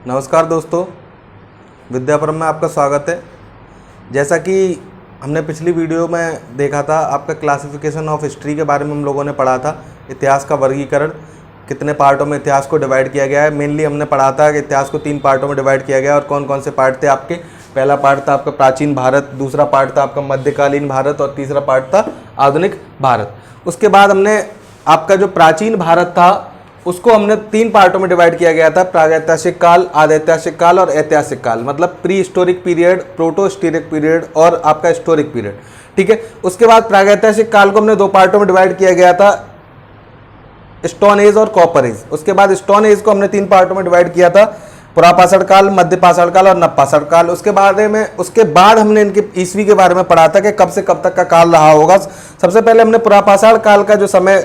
नमस्कार दोस्तों, विद्यापरम में आपका स्वागत है। जैसा कि हमने पिछली वीडियो में देखा था, आपका क्लासिफिकेशन ऑफ हिस्ट्री के बारे में हम लोगों ने पढ़ा था। इतिहास का वर्गीकरण, कितने पार्टों में इतिहास को डिवाइड किया गया है। मेनली हमने पढ़ा था कि इतिहास को 3 पार्टों में डिवाइड किया गया और कौन कौन से पार्ट थे आपके। पहला पार्ट था आपका प्राचीन भारत, दूसरा पार्ट था आपका मध्यकालीन भारत और तीसरा पार्ट था आधुनिक भारत। उसके बाद हमने आपका जो प्राचीन भारत था उसको हमने 3 पार्टों में डिवाइड किया गया था, प्रागैतिहासिक काल, आधैतिहासिक काल और ऐतिहासिक काल। मतलब pre historic period, proto historic period और आपका हिस्टोरिक पीरियड। ठीक है। उसके बाद प्रागैतिहासिक काल को हमने 2 पार्टों में डिवाइड किया गया था, स्टोन एज और कॉपर एज। उसके बाद स्टोन एज को हमने 3 पार्टों में डिवाइड किया था, पुरापाषाण काल, मध्य पाषाण काल और नवपाषाण काल। उसके बाद हमने इनके ईस्वी के बारे में पढ़ा था कि कब से कब तक का काल रहा होगा। सबसे पहले हमने पुरापाषाण काल का जो समय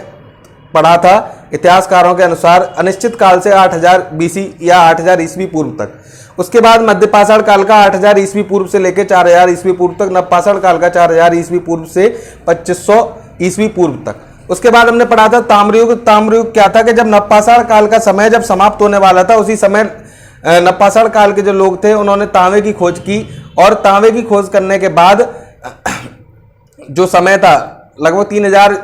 पढ़ा था, इतिहासकारों के अनुसार अनिश्चित काल से 8000 BC या 8000 ईस्वी पूर्व तक। उसके बाद मध्यपाषाण काल का 8000 ईस्वी पूर्व से लेकर 4000 ईस्वी पूर्व तक, नवपाषाण काल का 4000 ईस्वी पूर्व से 2500 ईस्वी पूर्व तक। उसके बाद हमने पढ़ा था ताम्रयुग। ताम्रयुग क्या था कि जब नवपाषाण काल का समय जब समाप्त होने वाला था, उसी समय नवपाषाण काल के जो लोग थे उन्होंने तांबे की खोज की और तांबे की खोज करने के बाद जो समय था लगभग 3000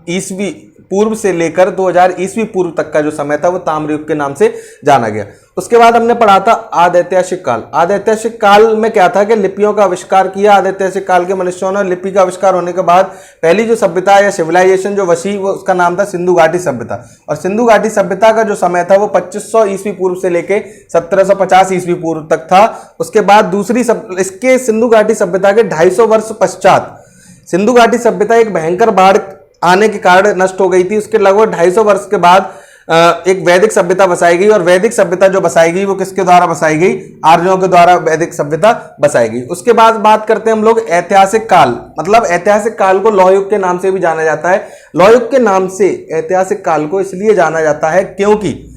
ईस्वी पूर्व से लेकर 2000 ईस्वी पूर्व तक का जो समय था वो ताम्रयुग के नाम से जाना गया। उसके बाद हमने पढ़ा था आधैतिहासिक काल। आधैतिहासिक काल में क्या था कि लिपियों का आविष्कार किया। आधैतिहासिक काल के मनुष्यों ने लिपि का आविष्कार होने के बाद पहली जो सभ्यता या सिविलाइजेशन जो वसी, वो उसका नाम था सिंधु घाटी सभ्यता। और सिंधु घाटी सभ्यता का जो समय था वो 2500 ईस्वी पूर्व से लेके 1750 ईस्वी पूर्व तक था। उसके बाद इसके सिंधु घाटी सभ्यता के 250 वर्ष पश्चात सिंधु घाटी सभ्यता एक भयंकर बाढ़ आने के कारण नष्ट हो गई थी। उसके लगभग 250 वर्ष के बाद एक वैदिक सभ्यता बसाई गई। और वैदिक सभ्यता जो बसाई गई वो किसके द्वारा बसाई गई? आर्यों के द्वारा वैदिक सभ्यता बसाई गई। उसके बाद बात करते हैं हम लोग ऐतिहासिक काल। मतलब ऐतिहासिक काल को लौह युग के नाम से भी जाना जाता है। लौह युग के नाम से ऐतिहासिक काल को इसलिए जाना जाता है क्योंकि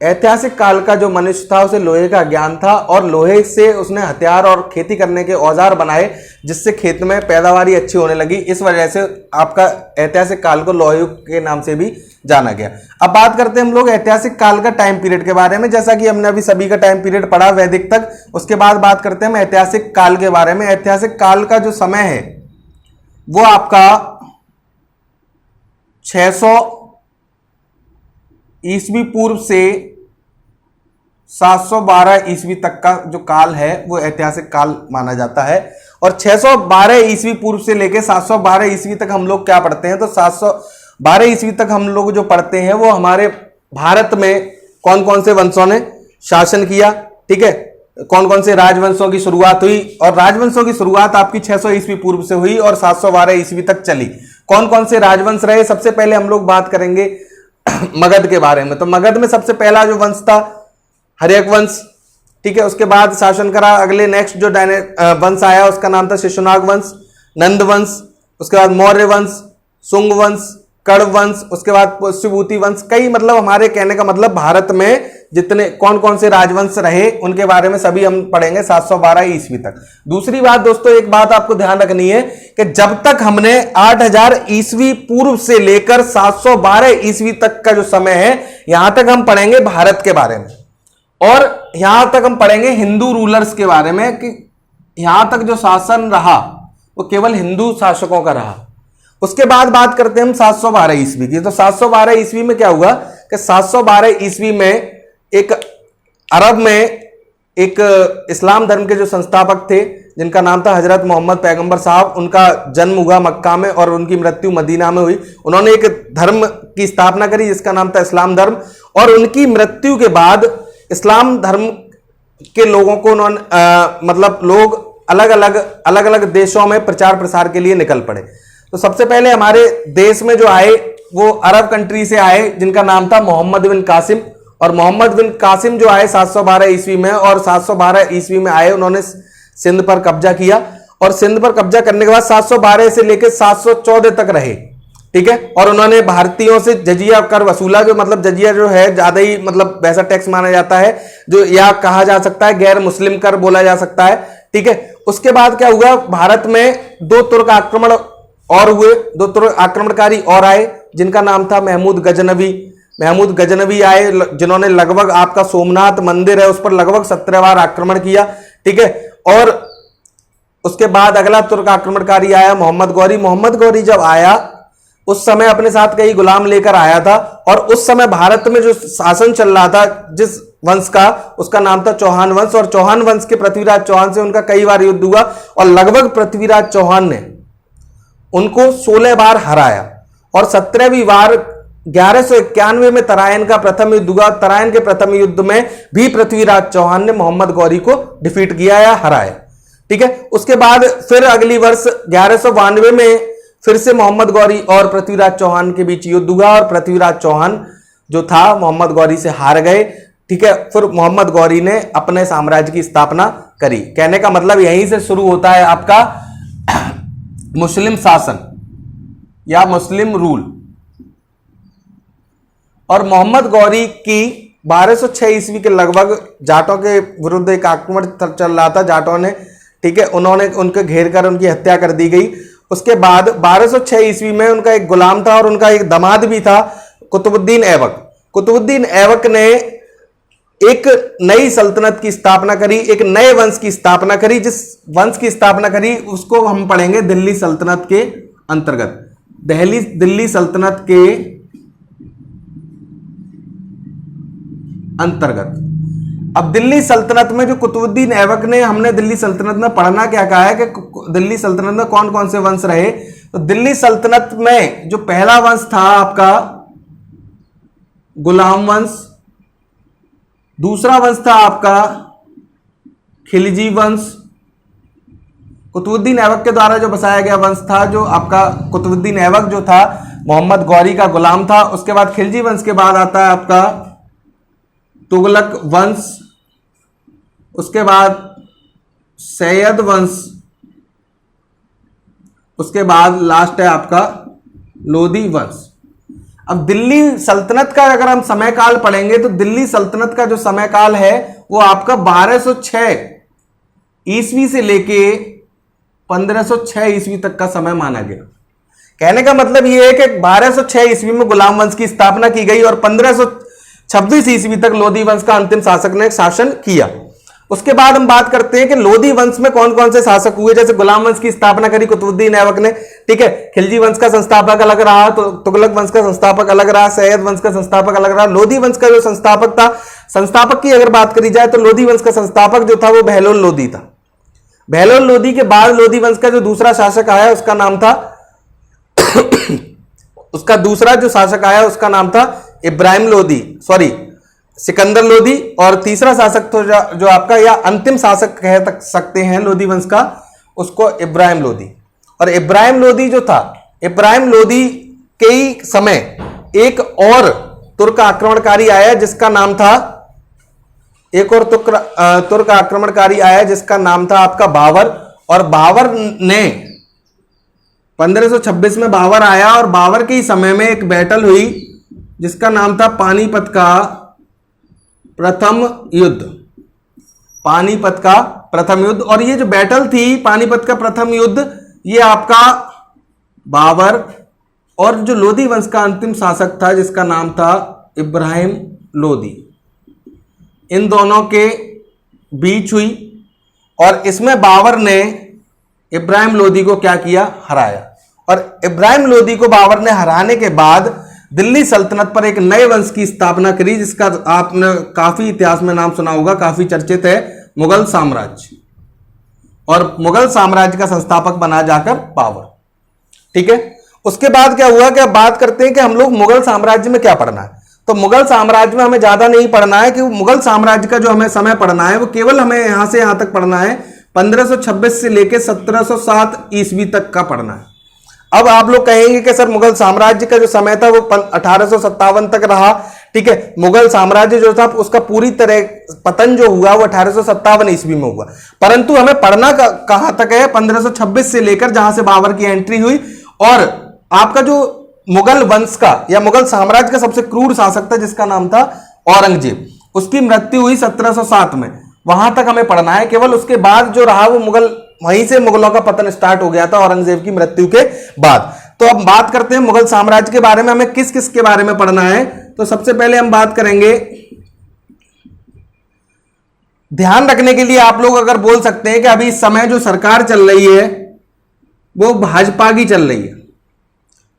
ऐतिहासिक काल का जो मनुष्य था उसे लोहे का ज्ञान था और लोहे से उसने हथियार और खेती करने के औजार बनाए, जिससे खेत में पैदावारी अच्छी होने लगी। इस वजह से आपका ऐतिहासिक काल को लौह युग के नाम से भी जाना गया। अब बात करते हैं हम लोग ऐतिहासिक काल का टाइम पीरियड के बारे में। जैसा कि हमने अभी सभी का टाइम पीरियड पढ़ा वैदिक तक। उसके बाद बात करते हैं हम ऐतिहासिक काल के बारे में। ऐतिहासिक काल का जो समय है वो आपका 600 ईस्वी पूर्व से 712 ईस्वी तक का जो काल है वो ऐतिहासिक काल माना जाता है। और 612 ईस्वी पूर्व से लेकर 712 ईस्वी तक हम लोग क्या पढ़ते हैं? तो 712 ईस्वी तक हम लोग जो पढ़ते हैं वो हमारे भारत में कौन कौन से वंशों ने शासन किया। ठीक है, कौन कौन से राजवंशों की शुरुआत हुई। और राजवंशों की शुरुआत आपकी 600 ईस्वी पूर्व से हुई और 712 ईस्वी तक चली। कौन कौन से राजवंश रहे? सबसे पहले हम लोग बात करेंगे मगध के बारे में। तो मगध में सबसे पहला जो वंश था हर्यक वंश। ठीक है, उसके बाद शासन करा अगले नेक्स्ट जो वंश आया उसका नाम था शिशुनाग वंश, नंद वंश। उसके बाद मौर्य वंश, सुंग वंश, कण्व वंश। उसके बाद पुष्यभूति वंश। कई मतलब हमारे कहने का मतलब भारत में जितने कौन कौन से राजवंश रहे उनके बारे में सभी हम पढ़ेंगे 712 ईस्वी तक। दूसरी बात दोस्तों, एक बात आपको ध्यान रखनी है कि जब तक हमने 8000 ईस्वी पूर्व से लेकर 712 ईस्वी तक का जो समय है, यहां तक हम पढ़ेंगे भारत के बारे में। और यहां तक हम पढ़ेंगे हिंदू रूलर्स के बारे में कि यहां तक जो शासन रहा वो केवल हिंदू शासकों का रहा। उसके बाद बात करते हैं हम 712 ईस्वी की। तो 712 ईस्वी में क्या हुआ कि 712 ईस्वी में एक अरब में एक इस्लाम धर्म के जो संस्थापक थे जिनका नाम था हजरत मोहम्मद पैगंबर साहब, उनका जन्म हुआ मक्का में और उनकी मृत्यु मदीना में हुई। उन्होंने एक धर्म की स्थापना करी जिसका नाम था इस्लाम धर्म। और उनकी मृत्यु के बाद इस्लाम धर्म के लोगों को उन्होंने मतलब लोग अलग अलग देशों में प्रचार प्रसार के लिए निकल पड़े। तो सबसे पहले हमारे देश में जो आए वो अरब कंट्री से आए जिनका नाम था मोहम्मद बिन कासिम। और मोहम्मद बिन कासिम जो आए 712 ईस्वी में, और 712 ईस्वी में आए उन्होंने सिंध पर कब्जा किया। और सिंध पर कब्जा करने के बाद 712 से लेकर 714 तक रहे। ठीक है, और उन्होंने भारतीयों से जजिया कर वसूला। जो मतलब जजिया जो है ज्यादा ही मतलब वैसा टैक्स माना जाता है, जो या कहा जा सकता है गैर मुस्लिम कर बोला जा सकता है। ठीक है, उसके बाद क्या हुआ, भारत में 2 तुर्क आक्रमण और हुए, 2 तुर्क आक्रमणकारी और आए जिनका नाम था महमूद गजनवी। महमूद गजनवी आए जिन्होंने लगभग आपका सोमनाथ मंदिर है उस पर लगभग 17 बार आक्रमण किया, ठीक है। और उसके बाद अगला तुर्क आक्रमणकारी आया मोहम्मद गौरी। मोहम्मद गौरी जब आया उस समय अपने साथ कई गुलाम लेकर आया था, और उस समय भारत में जो शासन चल रहा था जिस वंश का, उसका नाम था चौहान वंश, और चौहान वंश के पृथ्वीराज चौहान से उनका कई बार युद्ध हुआ, और लगभग पृथ्वीराज चौहान ने उनको 16 बार हराया, और 17वीं बार 1191 में तराइन का प्रथम युद्ध हुआ। तराइन के प्रथम युद्ध में भी पृथ्वीराज चौहान ने मोहम्मद गौरी को डिफीट किया या हराया, ठीक है। उसके बाद फिर अगली वर्ष 1192 में फिर से मोहम्मद गौरी और पृथ्वीराज चौहान के बीच युद्ध हुआ, और पृथ्वीराज चौहान जो था मोहम्मद गौरी से हार गए, ठीक है। फिर मोहम्मद गौरी ने अपने साम्राज्य की स्थापना करी। कहने का मतलब यहीं से शुरू होता है आपका मुस्लिम शासन या मुस्लिम रूल। और मोहम्मद गौरी की 1206 ईस्वी के लगभग जाटों के विरुद्ध एक आक्रमण चल रहा था, जाटों ने, ठीक है, उन्होंने उनके घेर कर उनकी हत्या कर दी गई। उसके बाद 1206 ईस्वी में उनका एक गुलाम था और उनका एक दामाद भी था, कुतुबुद्दीन ऐबक। कुतुबुद्दीन ऐबक ने एक नई सल्तनत की स्थापना करी, एक नए वंश की स्थापना करी। जिस वंश की स्थापना करी उसको हम पढ़ेंगे दिल्ली सल्तनत के अंतर्गत, दिल्ली सल्तनत के अंतर्गत। अब दिल्ली सल्तनत में जो कुतुबुद्दीन ऐबक ने, हमने दिल्ली सल्तनत में पढ़ना क्या कहा है कि दिल्ली सल्तनत में कौन कौन से वंश रहे। तो दिल्ली सल्तनत में जो पहला वंश था आपका गुलाम वंश, दूसरा वंश था आपका खिलजी वंश, कुतुबुद्दीन ऐबक के द्वारा जो बसाया गया वंश था, जो आपका कुतुबुद्दीन ऐबक जो था मोहम्मद गौरी का गुलाम था। उसके बाद खिलजी वंश के बाद आता है आपका तुगलक वंश, उसके बाद सैयद वंश, उसके बाद लास्ट है आपका लोधी वंश। अब दिल्ली सल्तनत का अगर हम समय काल पढ़ेंगे तो दिल्ली सल्तनत का जो समय काल है वो आपका 1206 ईस्वी से लेके 1506 ईस्वी तक का समय माना गया। कहने का मतलब यह है कि 1206 ईस्वी में गुलाम वंश की स्थापना की गई और 1526 ईस्वी तक लोधी वंश का अंतिम शासक ने शासन किया। उसके बाद हम बात करते हैं कि लोधी वंश में कौन कौन से शासक हुए। जैसे गुलाम वंश की स्थापना करी कुतुबुद्दीन ऐबक ने, ठीक है। खिलजी वंश का संस्थापक अलग रहा, तो तुगलक वंश का संस्थापक अलग रहा, सैयद वंश का संस्थापक अलग रहा। लोधी वंश का जो संस्थापक था, संस्थापक की अगर बात करी जाए तो लोधी वंश का संस्थापक जो था वो बहलोल लोधी था। बहलोल लोधी के बाद लोधी वंश का जो दूसरा शासक आया उसका नाम था उसका दूसरा जो शासक आया उसका नाम था इब्राहिम लोधी, सॉरी सिकंदर लोधी। और तीसरा शासक तो जो आपका या अंतिम शासक कह सकते हैं लोधी वंश का, उसको इब्राहिम लोधी। और इब्राहिम लोधी जो था, इब्राहिम लोधी के ही समय एक और तुर्क आक्रमणकारी आया जिसका नाम था, एक और तुर्क आक्रमणकारी आया जिसका नाम था आपका बाबर। और बाबर ने 1526 में बाबर आया और बाबर के ही समय में एक बैटल हुई जिसका नाम था पानीपत का प्रथम युद्ध, पानीपत का प्रथम युद्ध। और ये जो बैटल थी पानीपत का प्रथम युद्ध, ये आपका बाबर और जो लोधी वंश का अंतिम शासक था जिसका नाम था इब्राहिम लोधी, इन दोनों के बीच हुई। और इसमें बाबर ने इब्राहिम लोधी को क्या किया, हराया। और इब्राहिम लोधी को बाबर ने हराने के बाद दिल्ली सल्तनत पर एक नए वंश की स्थापना करी जिसका आपने काफी इतिहास में नाम सुना होगा, काफी चर्चित है, मुगल साम्राज्य। और मुगल साम्राज्य का संस्थापक बना जाकर बाबर, ठीक है। उसके बाद क्या हुआ कि अब बात करते हैं कि हम लोग मुगल साम्राज्य में क्या पढ़ना है। तो मुगल साम्राज्य में हमें ज्यादा नहीं पढ़ना है, कि मुगल साम्राज्य का जो हमें समय पढ़ना है वो केवल हमें यहां से यहां तक पढ़ना है, 1526 से लेकर 1707 ईस्वी तक का पढ़ना है। अब आप लोग कहेंगे कि सर मुगल साम्राज्य का जो समय था वो 1857 तक रहा, ठीक है। मुगल साम्राज्य जो था उसका पूरी तरह पतन जो हुआ वो 1857 ईस्वी में हुआ, परंतु हमें पढ़ना कहां तक है, 1526 से लेकर जहां से बाबर की एंट्री हुई। और आपका जो मुगल वंश का या मुगल साम्राज्य का सबसे क्रूर शासक था जिसका नाम था औरंगजेब, उसकी मृत्यु हुई 1707 में, वहां तक हमें पढ़ना है। केवल उसके बाद जो रहा वो मुगल, वहीं से मुगलों का पतन स्टार्ट हो गया था औरंगजेब की मृत्यु के बाद। तो अब बात करते हैं मुगल साम्राज्य के बारे में, हमें किस किस के बारे में पढ़ना है। तो सबसे पहले हम बात करेंगे, ध्यान रखने के लिए आप लोग अगर बोल सकते हैं कि अभी इस समय जो सरकार चल रही है वो भाजपा की चल रही है,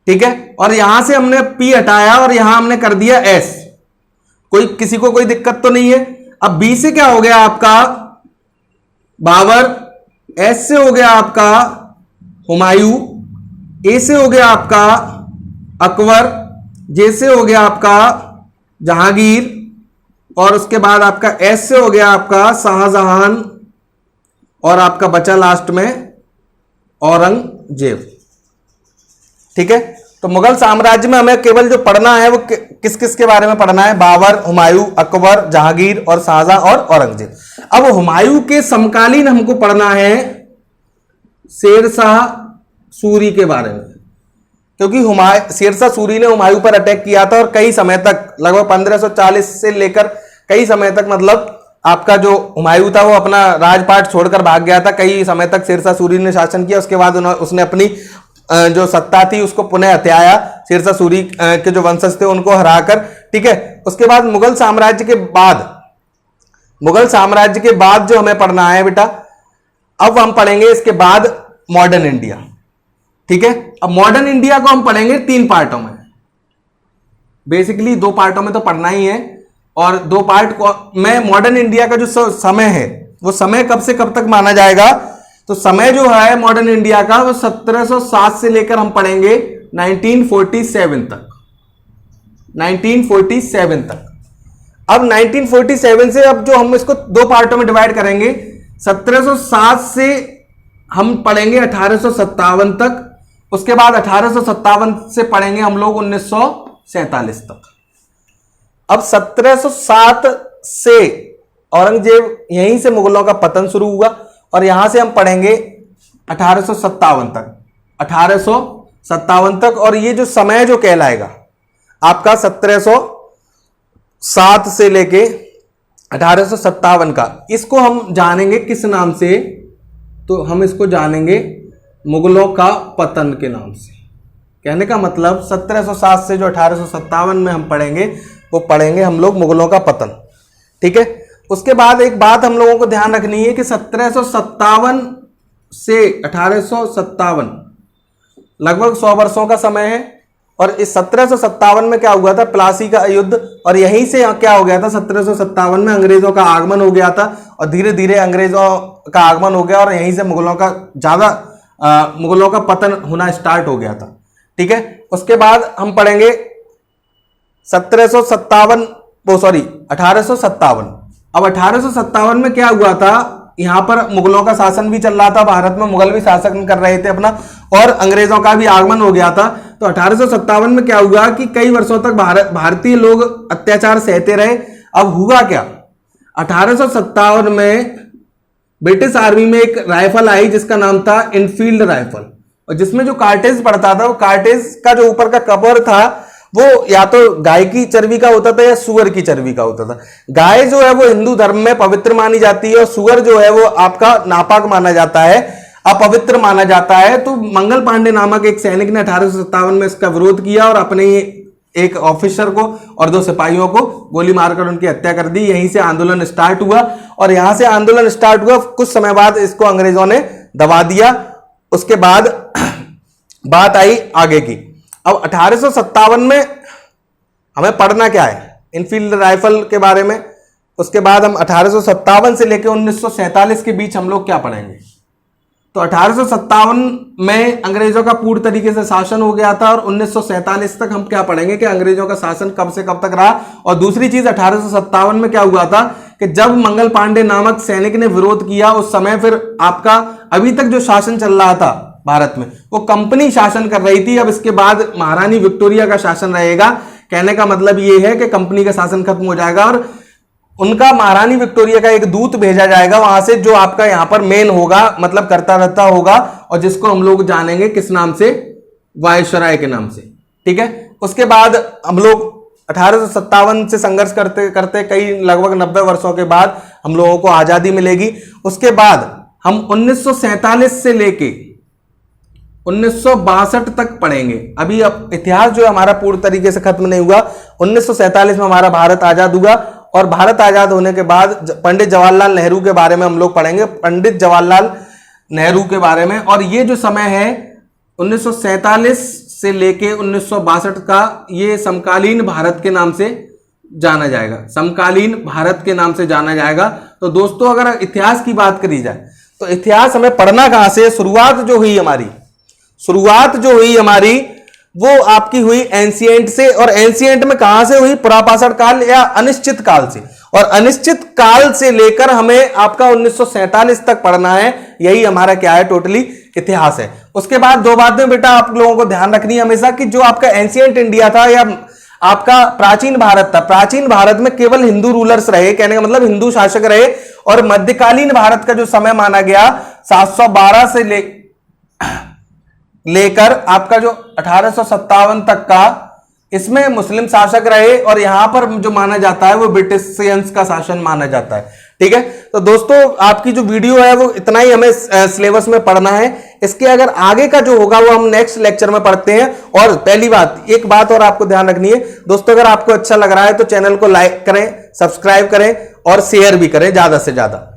ठीक है, और यहां से हमने पी हटाया और यहां हमने कर दिया एस, किसी को कोई दिक्कत तो नहीं है। अब बी से क्या हो गया आपका बाबर, एस से हो गया आपका हुमायूं, ए से हो गया आपका अकबर, जे से हो गया आपका जहांगीर, और उसके बाद आपका एस से हो गया आपका शाहजहां, और आपका बचा लास्ट में औरंगजेब। ठीक है, तो मुगल साम्राज्य में हमें केवल जो पढ़ना है वो किस किस के बारे में पढ़ना है, बाबर, हुमायूं, अकबर, जहांगीर और शाहजहां और औरंगजेब। अब हुमायूं के समकालीन हमको पढ़ना है शेरशाह सूरी के बारे में, क्योंकि शेरशाह सूरी ने हुमायूं पर अटैक किया था और कई समय तक, लगभग 1540 से लेकर कई समय तक, मतलब आपका जो हुमायूं था वो अपना राजपाट छोड़कर भाग गया था। कई समय तक शेरशाह सूरी ने शासन किया, उसके बाद उसने अपनी जो सत्ता थी उसको पुनः हथियाया, शेरशाह सूरी के जो वंशज थे उनको हराकर। ठीक है, उसके बाद मुगल साम्राज्य के बाद जो हमें पढ़ना है बेटा, अब हम पढ़ेंगे इसके बाद मॉडर्न इंडिया। ठीक है, अब मॉडर्न इंडिया को हम पढ़ेंगे 3 पार्टों में, बेसिकली 2 पार्टों में तो पढ़ना ही है, और 2 पार्ट में मॉडर्न इंडिया का जो समय है वो समय कब से कब तक माना जाएगा, तो समय जो है मॉडर्न इंडिया का वो 1707 से लेकर हम पढ़ेंगे 1947 तक, 1947 तक। अब 1947 से, अब जो हम इसको 2 पार्टों में डिवाइड करेंगे, 1707 से हम पढ़ेंगे 1857 तक, उसके बाद 1857 से पढ़ेंगे हम लोग 1947 तक। अब 1707 से औरंगजेब, यहीं से मुगलों का पतन शुरू हुआ, और यहां से हम पढ़ेंगे 1857 तक, 1857 तक। और ये जो समय जो कहलाएगा आपका 1707 से लेके 1857 का, इसको हम जानेंगे किस नाम से, तो हम इसको जानेंगे मुगलों का पतन के नाम से। कहने का मतलब 1707 से जो 1857 में हम पढ़ेंगे वो पढ़ेंगे हम लोग मुगलों का पतन। ठीक है, उसके बाद एक बात हम लोगों को ध्यान रखनी है कि 1757 से 1857 लगभग 100 वर्षों का समय है, और इस 1757 में क्या हुआ था, प्लासी का युद्ध, और यहीं से क्या हो गया था, 1757 में अंग्रेजों का आगमन हो गया था, और धीरे धीरे अंग्रेजों का आगमन हो गया और यहीं से मुगलों का पतन होना स्टार्ट हो गया था। ठीक है, उसके बाद हम पढ़ेंगे 1857। अब 1857 में क्या हुआ था, यहां पर मुगलों का शासन भी चल रहा था, भारत में मुगल भी शासन कर रहे थे अपना, और अंग्रेजों का भी आगमन हो गया था। तो 1857 में क्या हुआ कि कई वर्षों तक भारतीय लोग अत्याचार सहते रहे। अब हुआ क्या, 1857 में ब्रिटिश आर्मी में एक राइफल आई जिसका नाम था इनफील्ड राइफल, और जिसमें जो कार्टेज पड़ता था, वो कार्टेज का जो ऊपर का कवर था वो या तो गाय की चर्बी का होता था या सुअर की चर्बी का होता था। गाय जो है वो हिंदू धर्म में पवित्र मानी जाती है, और सुअर जो है वो आपका नापाक माना जाता है, अपवित्र माना जाता है। तो मंगल पांडे नामक एक सैनिक ने 1857 में इसका विरोध किया और अपने एक ऑफिसर को और 2 सिपाहियों को गोली मारकर उनकी हत्या कर दी। यहीं से आंदोलन स्टार्ट हुआ, और यहां से आंदोलन स्टार्ट हुआ, कुछ समय बाद इसको अंग्रेजों ने दबा दिया। उसके बाद बात आई आगे की। अब 1857 में हमें पढ़ना क्या है, इनफील्ड राइफल के बारे में। उसके बाद हम 1857 से लेकर 1947 के बीच हम लोग क्या पढ़ेंगे, तो 1857 में अंग्रेजों का पूर्ण तरीके से शासन हो गया था, और 1947 तक हम क्या पढ़ेंगे कि अंग्रेजों का शासन कब से कब तक रहा। और दूसरी चीज 1857 में क्या हुआ था कि जब मंगल पांडे नामक सैनिक ने विरोध किया, उस समय फिर आपका अभी तक जो शासन चल रहा था भारत में वो कंपनी शासन कर रही थी। अब इसके बाद महारानी विक्टोरिया का शासन रहेगा। कहने का मतलब ये है कि कंपनी का शासन खत्म हो जाएगा, और उनका महारानी विक्टोरिया का एक दूत भेजा जाएगा वहां से, जो आपका यहां पर मेन होगा, मतलब करता रहता होगा, और जिसको हम लोग जानेंगे किस नाम से, वायसराय के नाम से। ठीक है, उसके बाद हम लोग 1857 से संघर्ष करते करते कई लगभग 90 वर्षों के बाद हम लोगों को आजादी मिलेगी। उसके बाद हम 1947 से लेके 1962 तक पढ़ेंगे। अभी अब इतिहास जो हमारा पूर्ण तरीके से खत्म नहीं हुआ। 1947 में हमारा भारत आजाद हुआ और भारत आजाद होने के बाद पंडित जवाहरलाल नेहरू के बारे में हम लोग पढ़ेंगे, पंडित जवाहरलाल नेहरू के बारे में। और ये जो समय है 1947 से लेके 1962 का, ये समकालीन भारत के नाम से जाना जाएगा, समकालीन भारत के नाम से जाना जाएगा। तो दोस्तों अगर इतिहास की बात करी जाए तो इतिहास हमें पढ़ना कहां से, शुरुआत जो हुई हमारी वो आपकी हुई एंशिएंट से। और एंशिएंट में कहां से हुई, पुरापाषाण काल या अनिश्चित काल से। और अनिश्चित काल से लेकर हमें आपका 1947 तक पढ़ना है। यही हमारा क्या है, टोटली इतिहास है। उसके बाद दो बातें बेटा आप लोगों को ध्यान रखनी है हमेशा, कि जो आपका एंशिएंट इंडिया था या आपका प्राचीन भारत था, प्राचीन भारत में केवल हिंदू रूलर्स रहे, कहने का मतलब हिंदू शासक रहे। और मध्यकालीन भारत का जो समय माना गया 712 से लेकर आपका जो 1857 तक का, इसमें मुस्लिम शासक रहे। और यहां पर जो माना जाता है वो ब्रिटिशियंस का शासन माना जाता है। ठीक है, तो दोस्तों आपकी जो वीडियो है वो इतना ही हमें सिलेबस में पढ़ना है। इसके अगर आगे का जो होगा वो हम नेक्स्ट लेक्चर में पढ़ते हैं। और पहली बात, एक बात और आपको ध्यान रखनी है दोस्तों, अगर आपको अच्छा लग रहा है तो चैनल को लाइक करें, सब्सक्राइब करें और शेयर भी करें ज्यादा से ज्यादा।